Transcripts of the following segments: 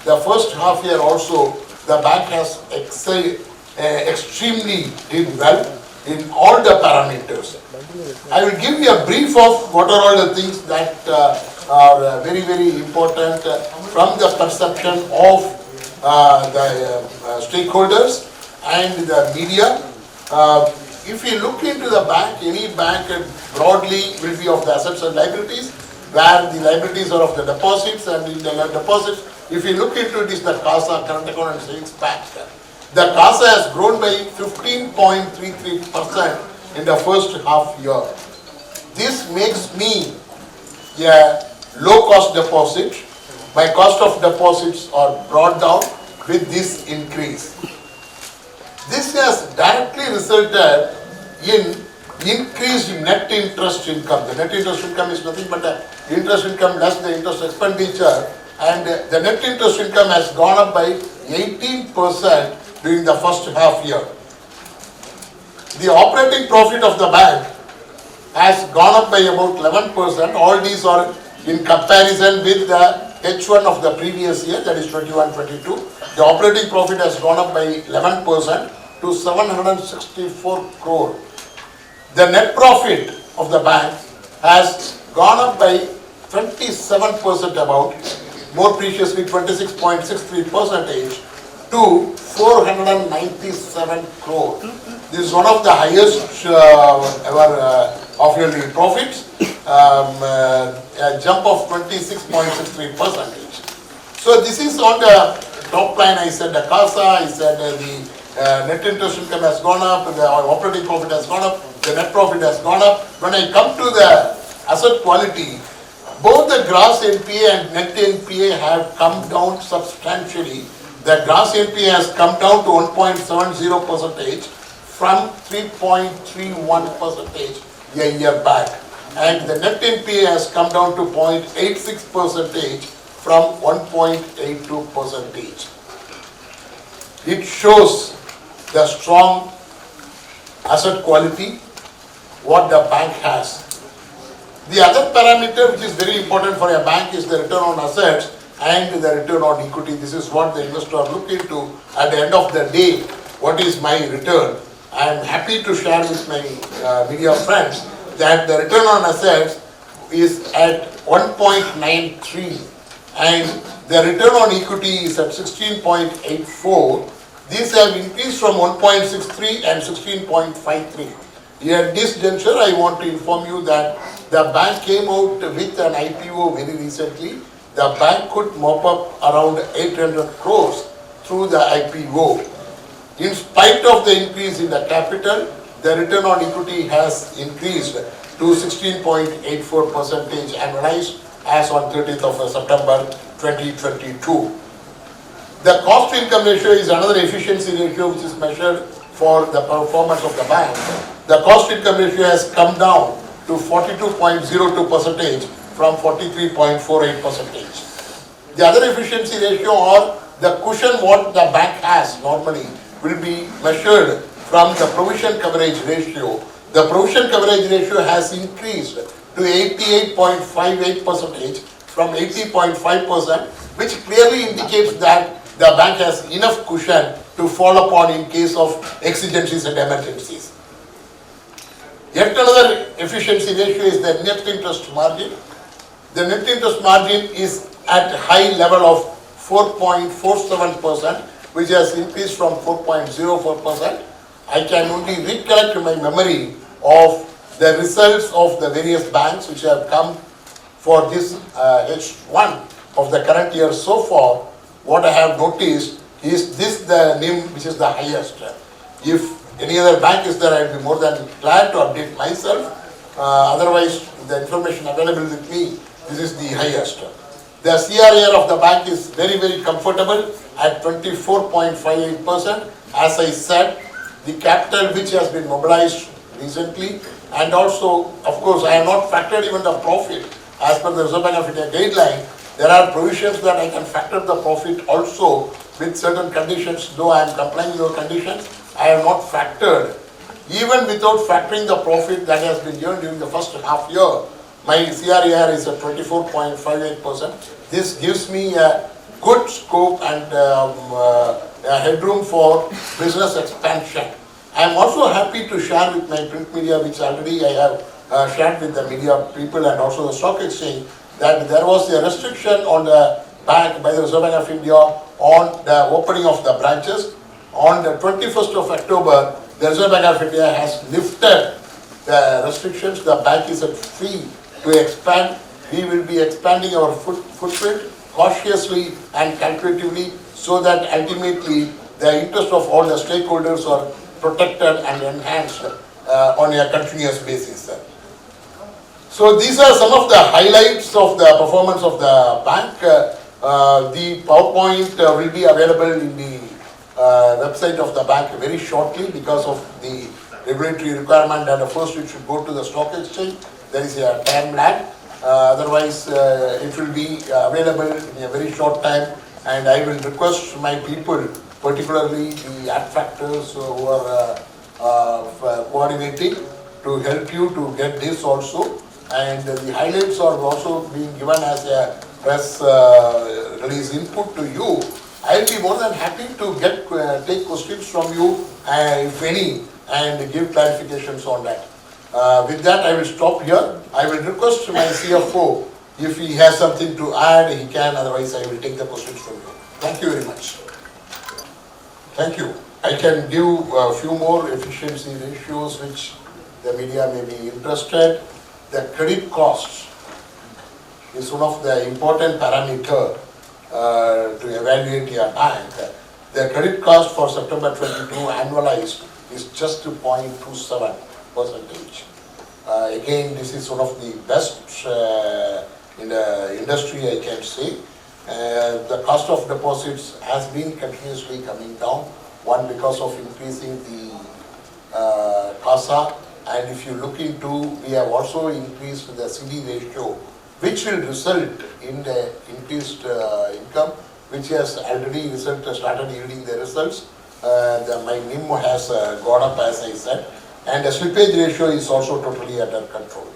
the first half year also, the bank has extremely did well in all the parameters. I will give you a brief of what are all the things that are very, very important from the perception of the stakeholders and the media. If you look into the bank, any bank broadly will be of the assets and liabilities, where the liabilities are of the deposits, and in the deposits, if you look into it, is the CASA, current account and savings bank. The CASA has grown by 15.33% in the first half year. This makes me a low cost deposit. My cost of deposits are brought down with this increase. This has directly resulted in increased net interest income. The net interest income is nothing but the interest income less the interest expenditure, and the net interest income has gone up by 18% during the first half year. The operating profit of the bank has gone up by about 11%. All these are in comparison with the H1 of the previous year, that is 21-22. The operating profit has gone up by 11% to 764 crore. The net profit of the bank has gone up by 27% about, more preciously 26.63% to 497 crore. This is one of the highest ever of yearly profits, a jump of 26.63%. So this is on the top line. I said the CASA, I said the net interest income has gone up, the operating profit has gone up, the net profit has gone up. When I come to the asset quality, both the gross NPA and net NPA have come down substantially. The gross NPA has come down to 1.70% from 3.31% a year back. And the net NPA has come down to 0.86% from 1.82%. It shows the strong asset quality what the bank has. The other parameter which is very important for a bank is the return on assets and the return on equity. This is what the investor look into at the end of the day. What is my return? I am happy to share with my media friends that the return on assets is at 1.93 and the return on equity is at 16.84. These have increased from 1.63 and 16.53. At this juncture, I want to inform you that the bank came out with an IPO very recently. The bank could mop up around 800 crores through the IPO. In spite of the increase in the capital, the return on equity has increased to 16.84% annualized as on 30th of September 2022. The cost to income ratio is another efficiency ratio which is measured for the performance of the bank. The cost to income ratio has come down to 42.02% from 43.48%. The other efficiency ratio or the cushion what the bank has normally will be measured from the provision coverage ratio. The provision coverage ratio has increased to 88.58% from 80.5%, which clearly indicates that the bank has enough cushion to fall upon in case of exigencies and emergencies. Yet another efficiency ratio is the net interest margin. The net interest margin is at high level of 4.47%, which has increased from 4.04%. I can only recollect my memory of the results of the various banks which have come for this H1 of the current year so far. What I have noticed is this the NIM which is the highest. If any other bank is there, I will be more than glad to update myself. Otherwise, the information available with me, this is the highest. The CRAR of the bank is very, very comfortable at 24.58%. As I said, the capital which has been mobilized recently, and also, of course, I have not factored even the profit as per the Reserve Bank of India guideline. There are provisions that I can factor the profit also with certain conditions. Though I am complying with your conditions, I have not factored. Even without factoring the profit that has been earned during the first half year, my CRAR is at 24.58%. This gives me a good scope and headroom for business expansion. I am also happy to share with my print media, which already I have shared with the media people and also the stock exchange, that there was a restriction on the bank by the Reserve Bank of India on the opening of the branches. On the 21st of October, the Reserve Bank of India has lifted the restrictions. The bank is set free to expand. We will be expanding our footprint cautiously and calculatively so that ultimately the interest of all the stakeholders are protected and enhanced on a continuous basis. So these are some of the highlights of the performance of the bank. The PowerPoint will be available in the website of the bank very shortly because of the regulatory requirement that first it should go to the stock exchange. There is a time lag. Otherwise, it will be available in a very short time, and I will request my people, particularly the attractors who are coordinating, to help you to get this also. And the highlights are also being given as a press release input to you. I'll be more than happy to take questions from you, if any, and give clarifications on that. With that, I will stop here. I will request my CFO, if he has something to add, he can, otherwise I will take the questions from you. Thank you very much. Thank you. I can give a few more efficiency ratios which the media may be interested. The credit costs is one of the important parameters to evaluate your bank. The credit cost for September 22 annualized is just 0.27%. Again, this is one of the best in the industry, I can say. The cost of deposits has been continuously coming down. One, because of increasing the CASA, and if you look into, we have also increased the CD ratio, which will result in the increased income, which has already started yielding the results. My NIM has gone up, as I said, and the slippage ratio is also totally under control.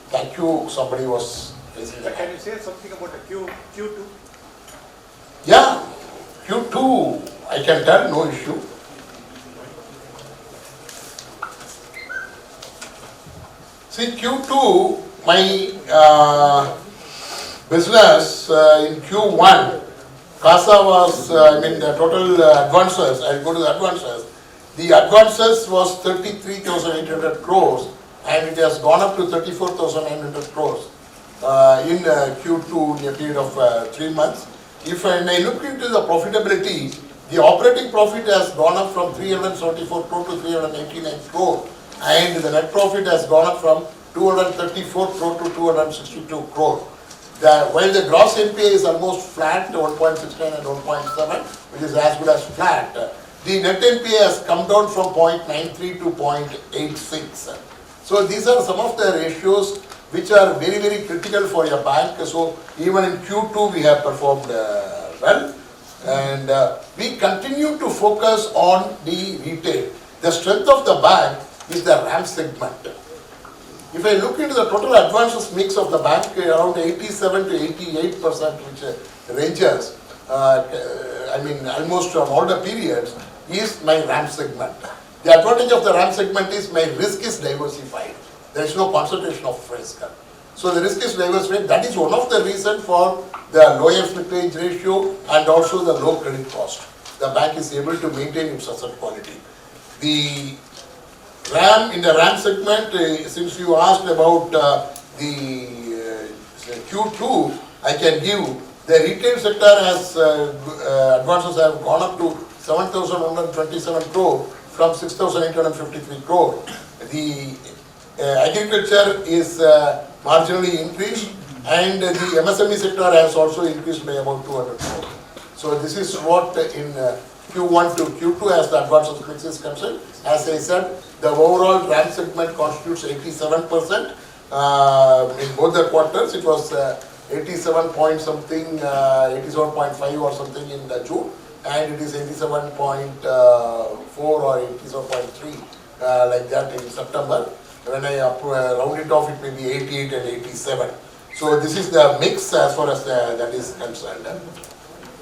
Thank you. Somebody was raising the hand. Can you say something about the Q2? Yeah, Q2, I can tell, no issue. See, Q2, my business in Q1, CASA was, the total advances, I'll go to the advances. The advances was 33,800 crores and it has gone up to 34,900 crores in Q2 in a period of 3 months. If I look into the profitability, the operating profit has gone up from 374 crore to 389 crore and the net profit has gone up from 234 crore to 262 crore. While the gross NPA is almost flat, 1.69 and 1.7, which is as good as flat, the net NPA has come down from 0.93 to 0.86. So these are some of the ratios which are very, very critical for your bank. So even in Q2 we have performed well, and we continue to focus on the retail. The strength of the bank is the RAM segment. If I look into the total advances mix of the bank, around 87 to 88%, which ranges, almost on all the periods, is my RAM segment. The advantage of the RAM segment is my risk is diversified. There is no concentration of risk. So the risk is diversified. That is one of the reasons for the lower slippage ratio and also the low credit cost. The bank is able to maintain its asset quality. The RAM, in the RAM segment, since you asked about the Q2, I can give, the retail sector has, advances have gone up to 7,127 crore from 6,853 crore. The agriculture is marginally increased and the MSME sector has also increased by about 200 crore. So this is what in Q1 to Q2 as the advances mix is concerned. As I said, the overall RAM segment constitutes 87%. In both the quarters, it was 87 point something, 87.5 or something in the June, and it is 87.4 or 87.3 like that in September. When I round it off, it may be 88 and 87. So this is the mix as far as that is concerned.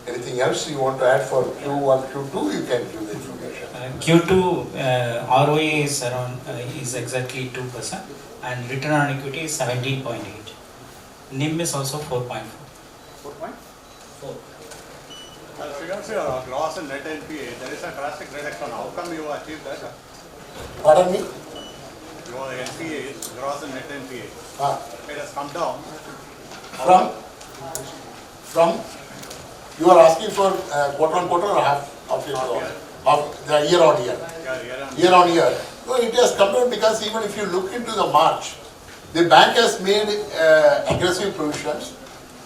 Anything else you want to add for Q1, Q2, you can give the information. Q2 ROA is around is exactly 2% and return on equity is 17.8. NIM is also 4.4. 4.4. As regards your gross and net NPA, there is a drastic reduction. How come you achieved that? Pardon me? Your NPA is gross and net NPA. Ah, It has come down. from, you are asking for quarter on quarter or half year? Year on year. Yeah, Year on year. No, it has come down because even if you look into the March, the bank has made aggressive provisions,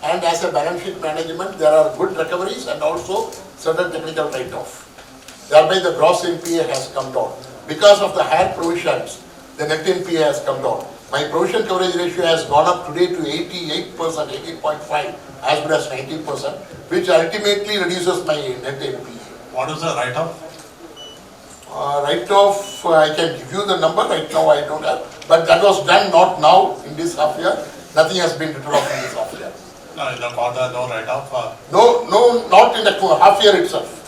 and as a balance sheet management, there are good recoveries and also certain technical write-off. Thereby the gross NPA has come down. Because of the higher provisions, the net NPA has come down. My provision coverage ratio has gone up today to 88%, 18.5 as good as 90%, which ultimately reduces my net NPA. What is the write-off? Write-off, I can give you the number, right now I don't have, but that was done not now in this half year. Nothing has been written off in this half year. No, in the quarter, no write-off. No, not in the half year itself.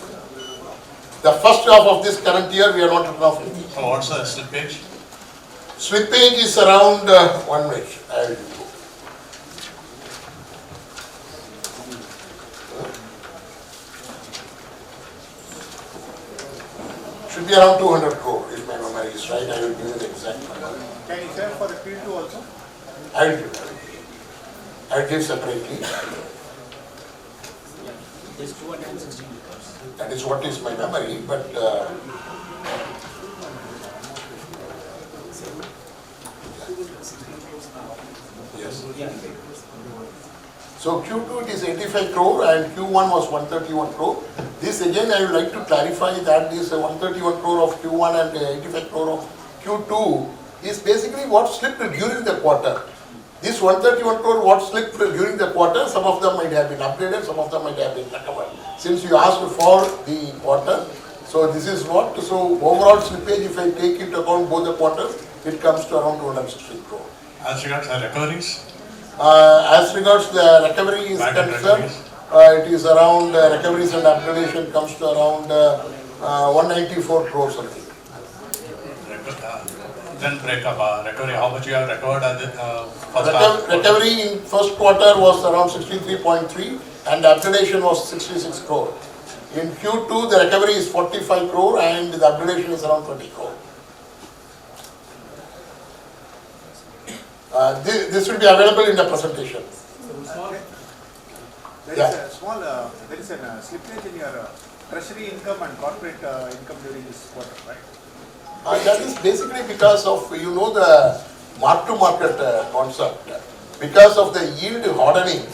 The first half of this current year, we are not written off anything. So what's the slippage? Slippage is around 1 minute. I will give you. Should be around 200 crore if my memory is right. I will give you the exact number. Can you share for the Q2 also? I will give. I will give separately. Is 216 crores. That is what is my memory, but yes. So Q2 it is 85 crore and Q1 was 131 crore. This again I would like to clarify that this 131 crore of Q1 and 85 crore of Q2 is basically what slipped during the quarter. This 131 crore what slipped during the quarter, some of them might have been upgraded, some of them might have been recovered. Since you asked for the quarter, so this is what, so overall slippage if I take into account both the quarters, it comes to around 216 crore. As regards the recoveries? As regards the recovery is Bank and concerned, recoveries? it is around recoveries and upgradation comes to around 194 crore something. Then breakup, recovery, how much you have recovered at the first half? Recovery in first quarter was around 63.3 and upgradation was 66 crore. In Q2 the recovery is 45 crore and the upgradation is around 20 crore. This will be available in the presentation. There is a small, there is a slippage in your treasury income and corporate income during this quarter, right? That is basically because of, you know, the mark-to-market concept. Because of the yield hardening,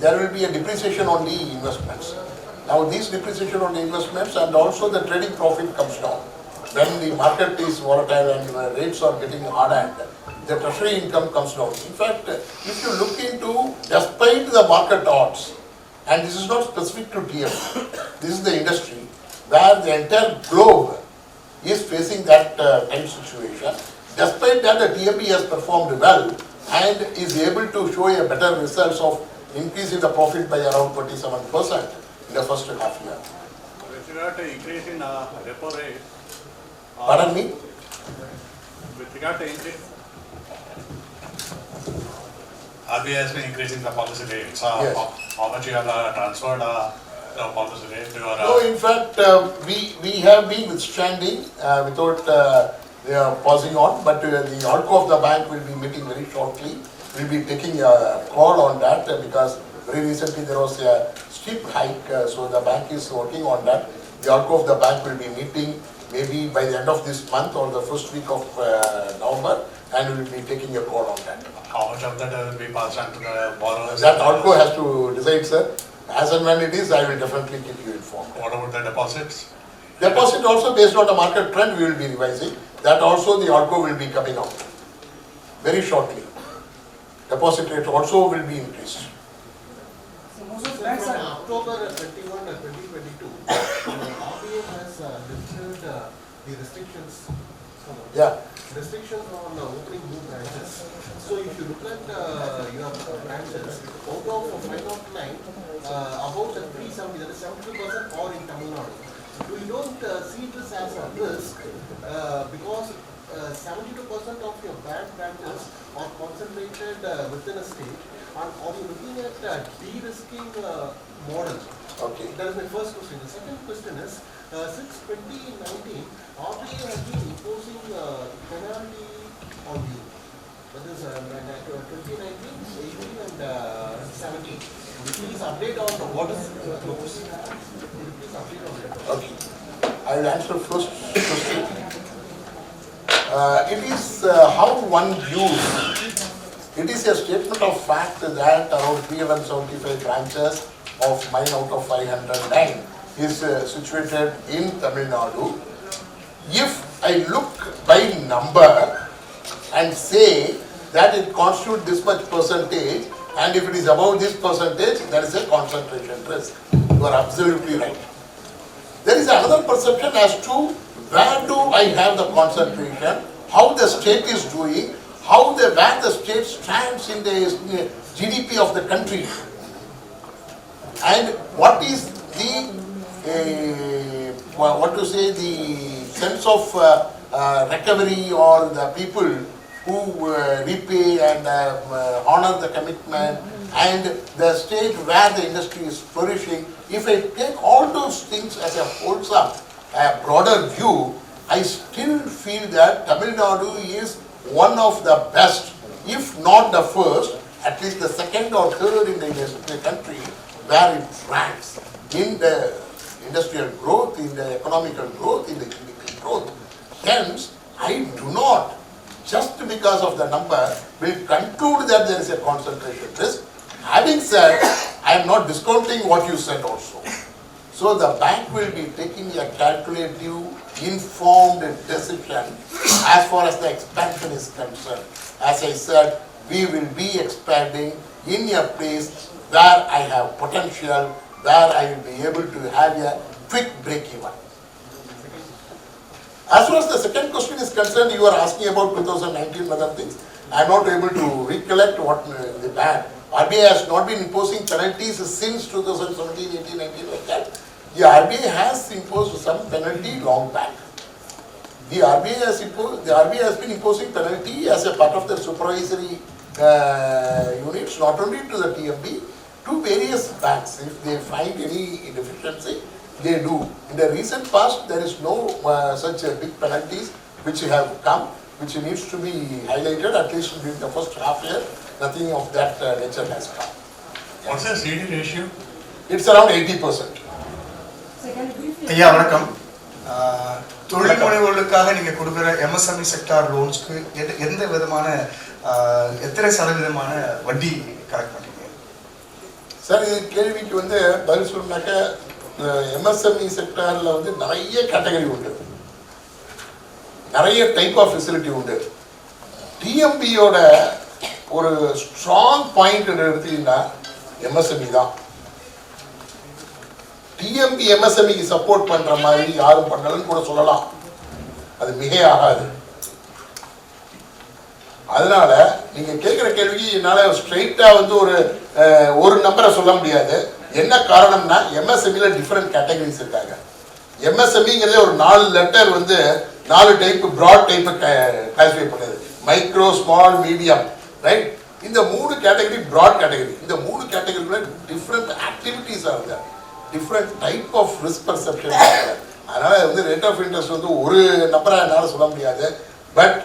there will be a depreciation on the investments. Now this depreciation on the investments and also the trading profit comes down. When the market is volatile and rates are getting hardened, the treasury income comes down. In fact, if you look into, despite the market odds, and this is not specific to TMB, this is the industry, where the entire globe is facing that type situation. Despite that, the TMB has performed well and is able to show a better results of increasing the profit by around 27% in the first half year. With regard to increase in repo rate. Pardon me? With regard to increase. RBI has been increasing the policy rates. Yes. How much you have transferred the policy rate to your... No, in fact, we have been withstanding without pausing on, but the ALCO of the bank will be meeting very shortly. We'll be taking a call on that because very recently there was a steep hike, so the bank is working on that. The ALCO of the bank will be meeting maybe by the end of this month or the first week of November, and we will be taking a call on that. How much of that will be passed on to the borrowers? That ALCO has to decide, sir. As and when it is, I will definitely keep you informed. What about the deposits? Deposit also based on the market trend we will be revising. That also the ALCO will be coming out very shortly. Deposit rate also will be increased. So that's October 21, 2022. RBI has lifted the restrictions Yeah. Restrictions on opening new branches. So if you look at your branches, out of 509, about 370, that is 72% are in Tamilnad. We don't see this as a risk because 72% of your bank branches are concentrated within a state. And are you looking at de-risking model? Okay. That is my first question. The second question is, since 2019, RBI has been imposing penalty on you. That is 2019, 18 and 17. Would you please update on what is those? Would you please update on that? Okay. I will answer first question. It is how one views. It is a statement of fact that around 375 branches of mine out of 509 is situated in Tamil Nadu. If I look by number and say that it constitutes this much percentage, and if it is above this percentage, there is a concentration risk. You are absolutely right. There is another perception as to where do I have the concentration, how the state is doing, where the state stands in the GDP of the country, and what is the the sense of recovery, or the people who repay and honor the commitment, and the state where the industry is flourishing. If I take all those things as a wholesome, broader view, I still feel that Tamil Nadu is one of the best, if not the first, at least the second or third in the country where it ranks in the industrial growth, in the economical growth, in the GDP growth. Hence, I do not, just because of the number, will conclude that there is a concentration risk. Having said, I am not discounting what you said also. So the bank will be taking a calculative, informed decision as far as the expansion is concerned. As I said, we will be expanding in a place where I have potential, where I will be able to have a quick break-even. As far as the second question is concerned, you are asking about 2019 and other things. I am not able to recollect what the ban. RBI has not been imposing penalties since 2017, 18, 19 like that. The RBI has imposed some penalty long back. The RBI has been imposing penalty as a part of the supervisory units, not only to the TMB, to various banks. If they find any deficiency, they do. In the recent past, there is no such big penalties which have come, which needs to be highlighted. At least during the first half year, nothing of that nature has come. What's the CD ratio? It's around 80%. ஐயா வணக்கம். தொழில் முனைவோர்களுக்காக நீங்க கொடுக்குற MSME sector லோன்ஸ்க்கு எந்த விதமான எத்தனை சதவீதமான வட்டி கலெக்ட் பண்றீங்க? சார், இது கேள்விக்கு பதில் சொன்னாக்க MSME செக்டார்ல நிறைய கேட்டகரி உண்டு, நிறைய டைப் ஆஃப் ஃபெசிலிட்டி உண்டு. டிஎம்பியோட ஒரு ஸ்ட்ராங் பாயிண்ட் எடுத்தீங்கன்னா MSME தான். டிஎம்பி MSMEக்கு சப்போர்ட் பண்ற மாதிரி யாரும் பண்ணலன்னு கூட சொல்லலாம், அது மிகையாகாது. அதனால நீங்க கேட்கிற கேள்விக்கு என்னால ஸ்ட்ரெயிட்டா ஒரு நம்பரை சொல்ல முடியாது. என்ன காரணம்னா MSMEல டிஃபரெண்ட் கேட்டகரிஸ் இருக்காங்க. MSMEங்கிறதே ஒரு 4 letter 4 type broad type classify பண்ணுது. Micro, small, medium, right? இந்த 3 கேட்டகரி பிராட் கேட்டகரி. இந்த 3 கேட்டகரிக்குள்ள டிஃபரெண்ட் ஆக்டிவிட்டிஸ் ஆகுது, different type of risk perception. அதனால ரேட் ஆஃப் இன்ட்ரெஸ்ட் ஒரு நம்பரை என்னால் சொல்ல முடியாது. பட்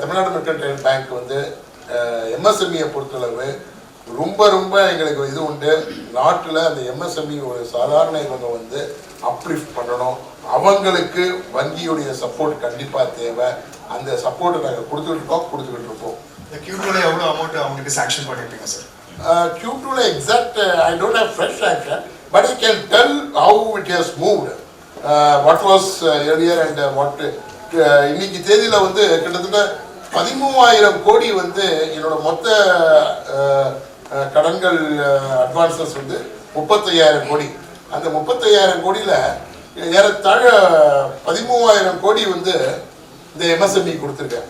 தமிழ்நாடு மெர்கன்டைல் பேங்க் MSMEயை பொறுத்தளவு ரொம்ப எங்களுக்கு இது உண்டு. நாட்டில் அந்த MSME ஒரு சாதாரண இவங்க அப்லிஃப்ட் பண்ணணும். அவங்களுக்கு வங்கியுடைய சப்போர்ட் கண்டிப்பாக தேவை. அந்த சப்போர்ட்டை நாங்கள் கொடுத்துக்கிட்டு இருப்போம். இந்த Q2ல எவ்வளவு அமௌண்ட் அவங்களுக்கு சாங்க்ஷன் பண்ணிருப்பீங்க சார்? Q2ல exact I don't have fresh sanction, but I can tell how it has moved, what was earlier and what. இன்னைக்கு தேதியில் கிட்டத்தட்ட 13,000 கோடி என்னோட மொத்த கடன்கள் அட்வான்சஸ் 35,000 கோடி. அந்த 35,000 கோடியில் ஏறத்தாழ 13,000 கோடி இந்த MSME கொடுத்துருக்கேன்.